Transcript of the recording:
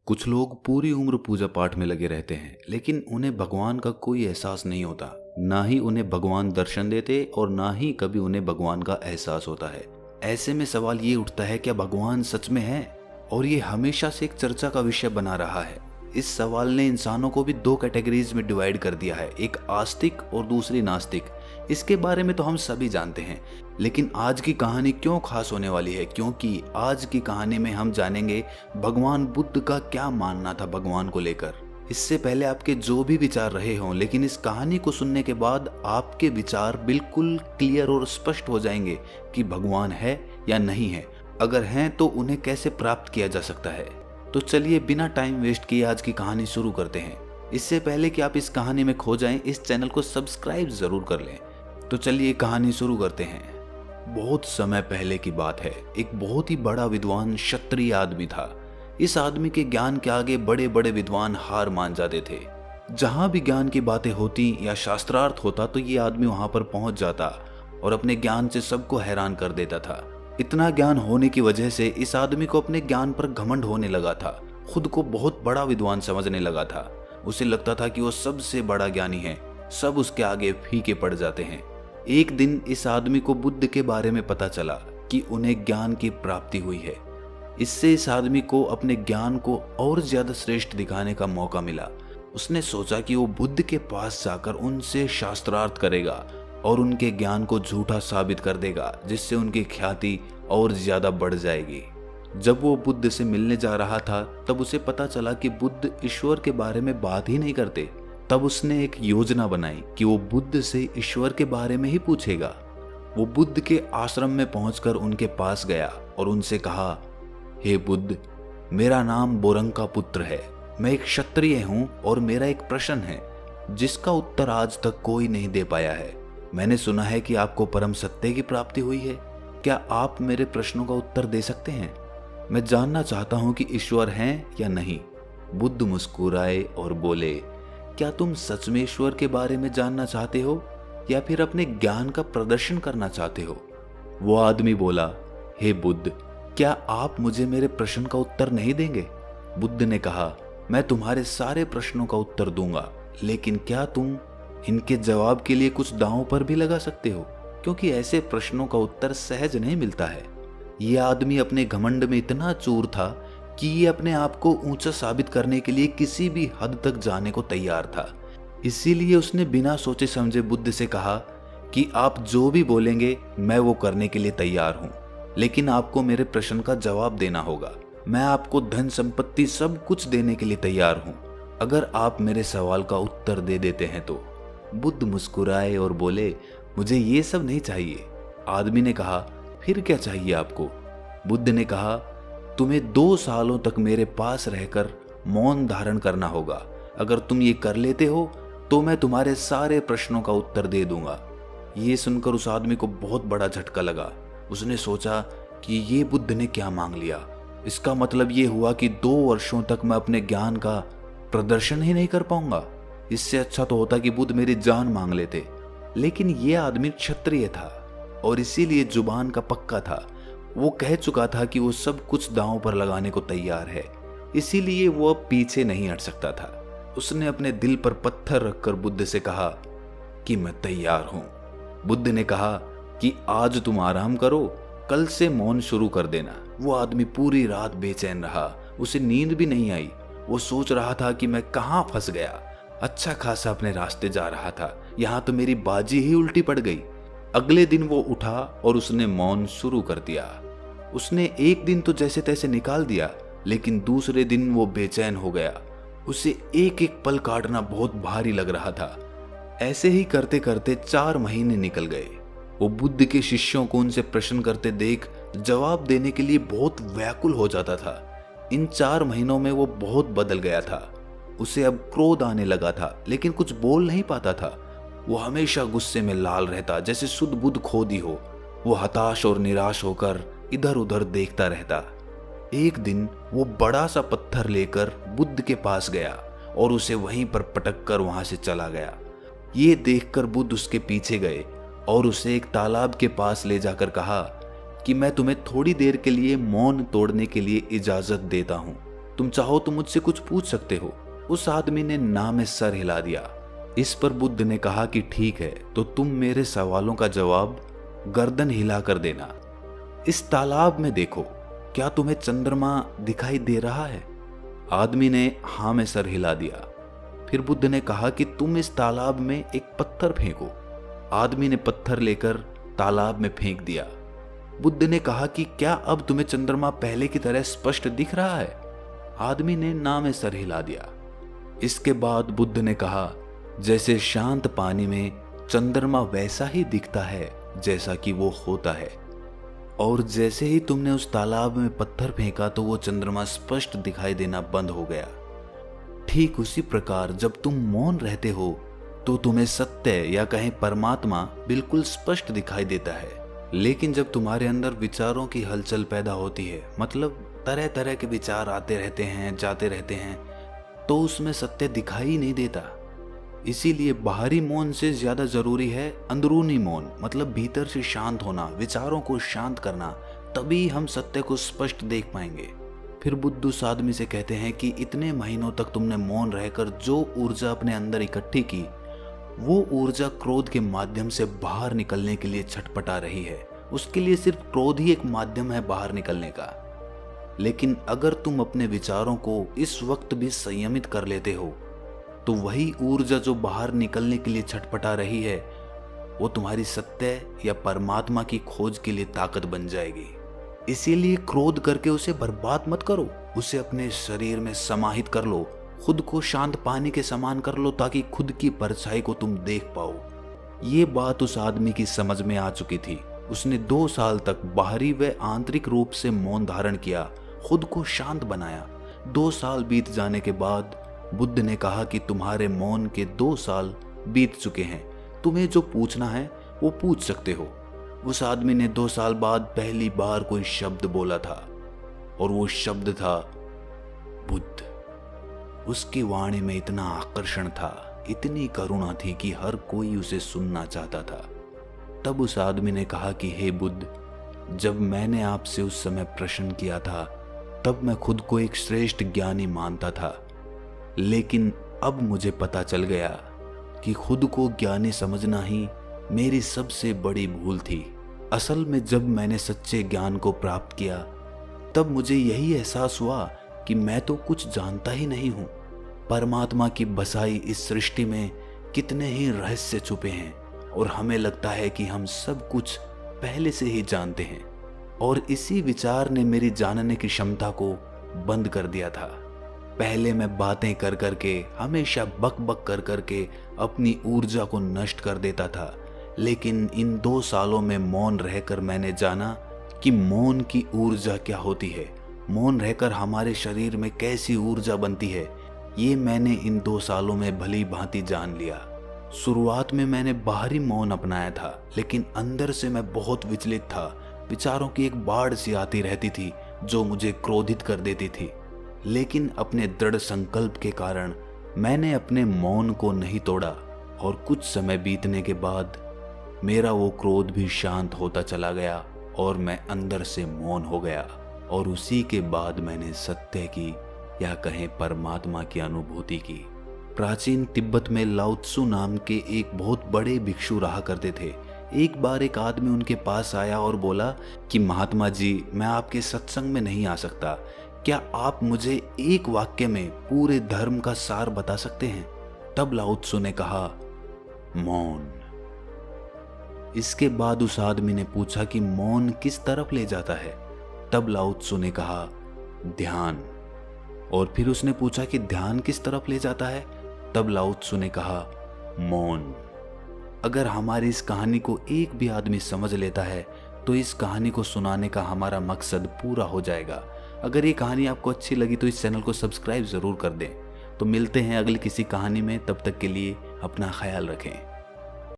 कुछ लोग पूरी उम्र पूजा पाठ में लगे रहते हैं, लेकिन उन्हें भगवान का कोई एहसास नहीं होता। ना ही उन्हें भगवान दर्शन देते और ना ही कभी उन्हें भगवान का एहसास होता है। ऐसे में सवाल ये उठता है, क्या भगवान सच में है? और ये हमेशा से एक चर्चा का विषय बना रहा है। इस सवाल ने इंसानों को भी दो कैटेगरीज में डिवाइड कर दिया है, एक आस्तिक और दूसरी नास्तिक। इसके बारे में तो हम सभी जानते हैं, लेकिन आज की कहानी क्यों खास होने वाली है? क्योंकि आज की कहानी में हम जानेंगे भगवान बुद्ध का क्या मानना था भगवान को लेकर। इससे पहले आपके जो भी विचार रहे हों, लेकिन इस कहानी को सुनने के बाद आपके विचार बिल्कुल क्लियर और स्पष्ट हो जाएंगे कि भगवान है या नहीं है। अगर हैं तो उन्हें कैसे प्राप्त किया जा सकता है। तो चलिए बिना टाइम वेस्ट किए आज की कहानी शुरू करते हैं। इससे पहले कि आप इस कहानी में खो जाएं, इस चैनल को सब्सक्राइब जरूर कर लें। तो चलिए कहानी शुरू करते हैं। बहुत समय पहले की बात है। एक बहुत ही बड़ा विद्वान क्षत्रिय आदमी था। इस आदमी के ज्ञान के आगे बड़े बड़े विद्वान हार मान जाते थे। जहां भी ज्ञान की बातें होती या शास्त्रार्थ होता तो ये आदमी वहां पर पहुंच जाता और अपने ज्ञान से सबको हैरान कर देता था। इतना ज्ञान होने की वजह से इस आदमी को अपने ज्ञान पर घमंड होने लगा था। खुद को बहुत बड़ा विद्वान समझने लगा था। उसे लगता था कि वो सबसे बड़ा ज्ञानी है, सब उसके आगे फीके पड़ जाते हैं। एक दिन इस आदमी को बुद्ध के बारे में पता चला कि उन्हें ज्ञान की प्राप्ति हुई है। इससे इस आदमी को अपने ज्ञान को और ज्यादा श्रेष्ठ दिखाने का मौका मिला। उसने सोचा कि वो बुद्ध के पास जाकर उनसे शास्त्रार्थ करेगा और उनके ज्ञान को झूठा साबित कर देगा, जिससे उनकी ख्याति और ज्यादा बढ़ जाएगी। जब वो बुद्ध से मिलने जा रहा था तब उसे पता चला कि बुद्ध ईश्वर के बारे में बात ही नहीं करते। तब उसने एक योजना बनाई कि वो बुद्ध से ईश्वर के बारे में ही पूछेगा। वो बुद्ध के आश्रम में पहुंचकर उनके पास गया और उनसे कहा, हे बुद्ध, मेरा नाम बोरंग का पुत्र है। मैं एक क्षत्रिय हूं और मेरा एक प्रश्न है जिसका उत्तर आज तक कोई नहीं दे पाया है। मैंने सुना है कि आपको परम सत्य की प्राप्ति हुई है। क्या आप मेरे प्रश्नों का उत्तर दे सकते हैं? मैं जानना चाहता हूं कि ईश्वर हैं या नहीं। बुद्ध मुस्कुराए और बोले, क्या तुम सच में ईश्वर के बारे में जानना चाहते हो या फिर अपने ज्ञान का प्रदर्शन करना चाहते हो? वो आदमी बोला, हे बुद्ध, क्या आप मुझे मेरे प्रश्न का उत्तर नहीं देंगे? बुद्ध ने कहा, मैं तुम्हारे सारे प्रश्नों का उत्तर दूंगा, लेकिन क्या तुम इनके जवाब के लिए कुछ दांव पर भी लगा सकते हो? क्योंकि ऐसे प्रश्नों का उत्तर सहज नहीं मिलता है। यह आदमी अपने घमंड में इतना चूर था कि ये अपने आप को ऊंचा साबित करने के लिए किसी भी हद तक जाने को तैयार था। इसीलिए उसने बिना सोचे समझे बुद्ध से कहा कि आप जो भी बोलेंगे मैं वो करने के लिए तैयार हूं, लेकिन आपको मेरे प्रश्न का जवाब देना होगा। मैं आपको धन संपत्ति सब कुछ देने के लिए तैयार हूं, अगर आप मेरे सवाल का उत्तर दे देते हैं तो। बुद्ध मुस्कुराए और बोले, मुझे ये सब नहीं चाहिए। आदमी ने कहा, फिर क्या चाहिए आपको? बुद्ध ने कहा, तुम्हें 2 सालों तक मेरे पास रहकर मौन धारण करना होगा। अगर तुम ये कर लेते हो तो मैं तुम्हारे सारे प्रश्नों का उत्तर दे दूंगा। ये सुनकर उस आदमी को बहुत बड़ा झटका लगा। उसने सोचा कि ये बुद्ध ने क्या मांग लिया। इसका मतलब ये हुआ कि 2 वर्षों तक मैं अपने ज्ञान का प्रदर्शन ही नहीं कर पाऊंगा। इससे अच्छा तो होता कि बुद्ध मेरी जान मांग लेते। लेकिन ये आदमी क्षत्रिय था और इसीलिए जुबान का पक्का था। वो कह चुका था कि वो सब कुछ दांव पर लगाने को तैयार है, इसीलिए वो अब पीछे नहीं हट सकता था। उसने अपने दिल पर पत्थर रखकर बुद्ध से कहा कि मैं तैयार हूं। बुद्ध ने कहा कि आज तुम आराम करो, कल से मौन शुरू कर देना। वो आदमी पूरी रात बेचैन रहा, उसे नींद भी नहीं आई। वो सोच रहा था कि मैं कहां फंस गया। अच्छा खासा अपने रास्ते जा रहा था, यहाँ तो मेरी बाजी ही उल्टी पड़ गई। अगले दिन वो उठा और उसने मौन शुरू कर दिया। उसने एक दिन तो जैसे तैसे निकाल दिया, लेकिन दूसरे दिन वो बेचैन हो गया। उसे एक एक पल काटना बहुत भारी लग रहा था। ऐसे ही करते करते 4 महीने निकल गए। वो बुद्ध के शिष्यों को उनसे प्रश्न करते देख जवाब देने के लिए बहुत व्याकुल हो जाता था। इन 4 महीनों में वो बहुत बदल गया था। उसे अब क्रोध आने लगा था, लेकिन कुछ बोल नहीं पाता था। वो हमेशा गुस्से में लाल रहता, जैसे शुद्ध बुद्ध खोदी हो। वो हताश और निराश होकर इधर उधर देखता रहता। एक दिन वो बड़ा सा पत्थर लेकर बुद्ध के पास गया और उसे वहीं पर पटक कर वहां से चला गया। ये देखकर बुद्ध उसके पीछे गए और उसे एक तालाब के पास ले जाकर कहा कि मैं तुम्हें थोड़ी देर के लिए मौन तोड़ने के लिए इजाजत देता हूं। तुम चाहो तो मुझसे कुछ पूछ सकते हो। उस आदमी ने ना में सर हिला दिया। इस पर बुद्ध ने कहा कि ठीक है, तो तुम मेरे सवालों का जवाब गर्दन हिला कर देना। इस तालाब में देखो, क्या तुम्हें चंद्रमा दिखाई दे रहा है? आदमी ने हाँ में सर हिला दिया। फिर बुद्ध ने कहा कि तुम इस तालाब में एक पत्थर फेंको। आदमी ने पत्थर लेकर तालाब में फेंक दिया। बुद्ध ने कहा कि क्या अब तुम्हें चंद्रमा पहले की तरह स्पष्ट दिख रहा है? आदमी ने ना में सर हिला दिया। इसके बाद बुद्ध ने कहा, जैसे शांत पानी में चंद्रमा वैसा ही दिखता है जैसा कि वो होता है, और जैसे ही तुमने उस तालाब में पत्थर फेंका तो वो चंद्रमा स्पष्ट दिखाई देना बंद हो गया। ठीक उसी प्रकार जब तुम मौन रहते हो तो तुम्हें सत्य या कहें परमात्मा बिल्कुल स्पष्ट दिखाई देता है। लेकिन जब तुम्हारे अंदर विचारों की हलचल पैदा होती है, मतलब तरह तरह के विचार आते रहते हैं, जाते रहते हैं, तो उसमें सत्य दिखाई ही नहीं देता। इसीलिए बाहरी मौन से ज्यादा जरूरी है अंदरूनी मौन, मतलब भीतर से शांत होना, विचारों को शांत करना, तभी हम सत्य को स्पष्ट देख पाएंगे। फिर बुद्ध उस आदमी से कहते हैं कि इतने महीनों तक तुमने मौन रहकर जो ऊर्जा अपने अंदर इकट्ठी की, वो ऊर्जा क्रोध के माध्यम से बाहर निकलने के लिए छटपटा रही है। उसके लिए सिर्फ क्रोध ही एक माध्यम है बाहर निकलने का। लेकिन अगर तुम अपने विचारों को इस वक्त भी संयमित कर लेते हो, तो वही ऊर्जा जो बाहर निकलने के लिए छटपटा रही है, वो तुम्हारी सत्य या परमात्मा की खोज के लिए ताकत बन जाएगी। इसीलिए क्रोध करके उसे बर्बाद मत करो, उसे अपने शरीर में समाहित कर लो, खुद को शांत पानी के समान कर लो, ताकि खुद की परछाई को तुम देख पाओ। ये बात उस आदमी की समझ में आ चुकी थी। उसने 2 साल तक बाहरी व आंतरिक रूप से मौन धारण किया, खुद को शांत बनाया। 2 साल बीत जाने के बाद बुद्ध ने कहा कि तुम्हारे मौन के 2 साल बीत चुके हैं, तुम्हें जो पूछना है वो पूछ सकते हो। उस आदमी ने 2 साल बाद पहली बार कोई शब्द बोला था, और वो शब्द था बुद्ध। उसकी वाणी में इतना आकर्षण था, इतनी करुणा थी कि हर कोई उसे सुनना चाहता था। तब उस आदमी ने कहा कि हे बुद्ध, जब मैंने आपसे उस समय प्रश्न किया था, तब मैं खुद को एक श्रेष्ठ ज्ञानी मानता था, लेकिन अब मुझे पता चल गया कि खुद को ज्ञानी समझना ही मेरी सबसे बड़ी भूल थी। असल में जब मैंने सच्चे ज्ञान को प्राप्त किया, तब मुझे यही एहसास हुआ कि मैं तो कुछ जानता ही नहीं हूँ। परमात्मा की बसाई इस सृष्टि में कितने ही रहस्य छुपे हैं, और हमें लगता है कि हम सब कुछ पहले से ही जानते हैं, और इसी विचार ने मेरी जानने की क्षमता को बंद कर दिया था। पहले मैं बातें कर करके, हमेशा बक बक कर करके अपनी ऊर्जा को नष्ट कर देता था, लेकिन इन 2 सालों में मौन रहकर मैंने जाना कि मौन की ऊर्जा क्या होती है, मौन रहकर हमारे शरीर में कैसी ऊर्जा बनती है। ये मैंने इन 2 सालों में भली भांति जान लिया। शुरुआत में मैंने बाहरी मौन अपनाया था, लेकिन अंदर से मैं बहुत विचलित था। विचारों की एक बाढ़ सी आती रहती थी जो मुझे क्रोधित कर देती थी, लेकिन अपने दृढ़ संकल्प के कारण मैंने अपने मौन को नहीं तोड़ा, और कुछ समय बीतने के बाद मेरा वो क्रोध भी शांत होता चला गया और मैं अंदर से मौन हो गया। और उसी के बाद मैंने सत्य की या कहें परमात्मा की अनुभूति की। प्राचीन तिब्बत में लाओ त्सु नाम के एक बहुत बड़े भिक्षु रहा करते थे। एक बार एक आदमी उनके पास आया और बोला कि महात्मा जी, मैं आपके सत्संग में नहीं आ सकता, क्या आप मुझे एक वाक्य में पूरे धर्म का सार बता सकते हैं? तब लाओ त्सु ने कहा, मौन। इसके बाद उस आदमी ने पूछा कि मौन किस तरफ ले जाता है? तब लाओ त्सु ने कहा, ध्यान। और फिर उसने पूछा कि ध्यान किस तरफ ले जाता है? तब लाओ त्सु ने कहा, मौन। अगर हमारी इस कहानी को एक भी आदमी समझ लेता है तो इस कहानी को सुनाने का हमारा मकसद पूरा हो जाएगा। अगर ये कहानी आपको अच्छी लगी तो इस चैनल को सब्सक्राइब जरूर कर दें। तो मिलते हैं अगली किसी कहानी में, तब तक के लिए अपना ख्याल रखें।